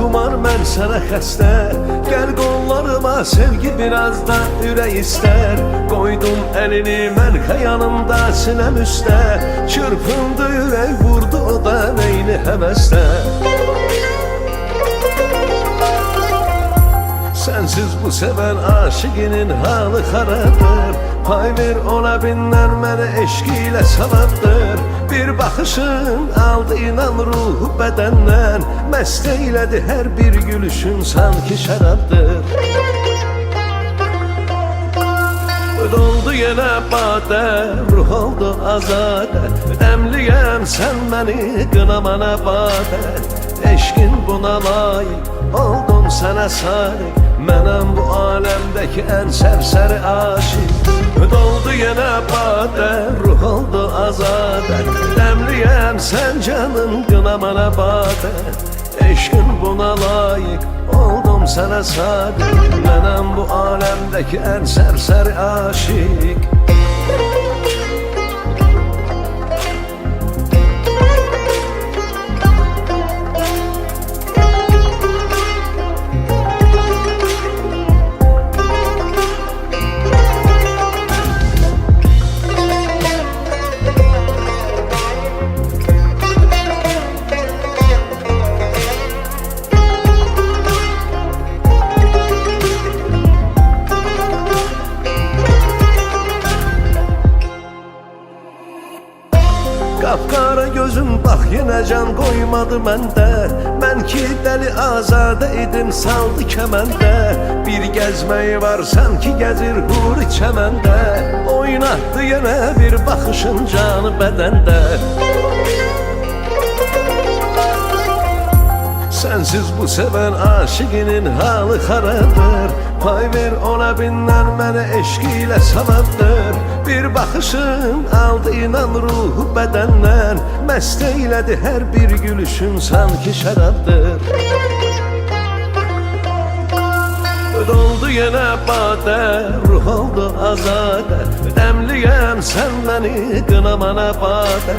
xumar, mən sənə xəstə. Gəl qollarıma, sevgi biraz da ürək istər. Qoydum əlini mən xəyanımda sinəm üstə. Çırpındı ürək, vurdu o da neyni həvəsdə. Sensiz bu seven aşıkinin halı xarabdır. Pay ver ona binler məni eşq ilə savabdır. Bir baxışın aldı inan ruhu bədəndən. Məst eylədi hər bir gülüşün sanki şərabdır. Doldu yenə badə, ruh oldu azadə. Əmliyəm sən məni qınamana badə. Eşqin buna layiq, oldum sənə sadiq. Mənəm bu aləmdəki ən sərsəri aşiq. Doldu yenə badə, ruh oldu azadə. Dəmliyəm sən canım, qınamana badə. Eşqin buna layiq, oldum sənə sadiq. Mənəm bu aləmdəki ən sərsəri aşiq. Qapqara gözüm bax yenə can qoymadı məndə. Mən ki dəli azadə idim, saldı kəməndə. Bir gəzməyi var sanki gəzir huri çəməndə. Oynatdı yenə bir baxışın canı bədəndə. Sensiz bu seven aşıkinin halı xarabdır. Pay ver ona binler məni eşq ilə savabdır. Bir baxışın aldı inan ruhu bədəndən. Məst eylədi hər bir gülüşün sanki şərabdır. Doldu yenə badə, ruh oldu azadə. Dəmliyəm sən məni qınamana badə.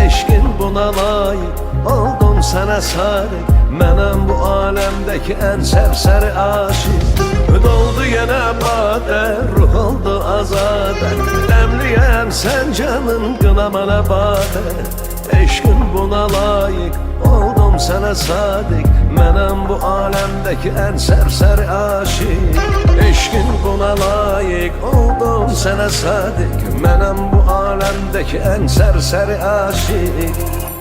Eşqin buna layiq, oldum sənə sadiq. Mənəm bu aləmdəki ən sərsəri aşiq. Doldu yenə badə, ruh oldu azadə. Dəmliyəm sən canım, qınamana badə. Eşqin buna layiq, oldum sənə sadiq. Mənəm bu aləmdəki ən sərsəri aşiq. Eşqin buna layiq, oldum sənə sadiq. Mənəm bu aləmdəki ən sərsəri aşiq.